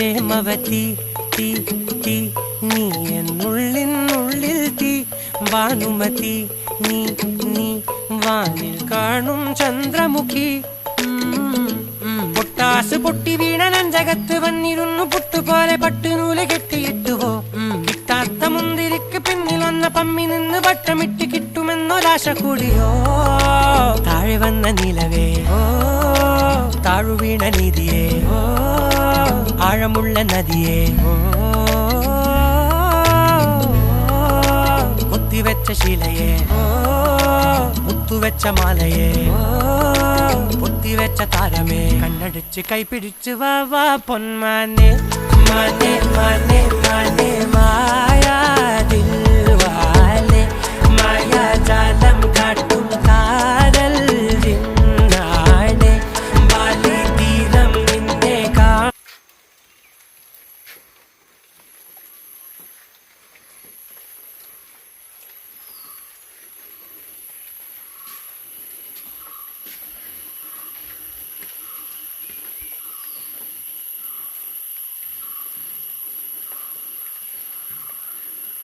പ്രേമവതി തീ തീ നീ എന്നുള്ളിനുള്ളിൽ തീ ഭാനുമതി നീ നീ വാനിൽ കാണും ചന്ദ്രമുഖി പൊട്ടാസ് പൊട്ടി വീണ നഞ്ചകത്ത് വന്നിരുന്നു പുട്ടുപോലെ പട്ടുനൂല് കെട്ടിയിട്ടുവോ കിട്ടാത്ത മുന്തിരിക്ക് പിന്നിൽ വന്ന പമ്മി നിന്ന് വട്ടമിട്ട് കിട്ടുമെന്നൊരാശ കൂടിയോ താഴെ വന്ന നിലവേ ഓ താഴു വീണ നിധിയേ ഓ ആഴമുള്ള നദിയേ ഓ കൊത്തിവെച്ച ശിലയെ ഓ മുത്തുവെച്ച മാലയെ ഓ പൊത്തിവെച്ച താരമേ കണ്ണടിച്ച് കൈപിടിച്ച് വാ വാ പൊന്മാനെ മാനെ മാനെ മാനെ മായാ ദിൽവാലെ മായാ ജാലം കാട്ടി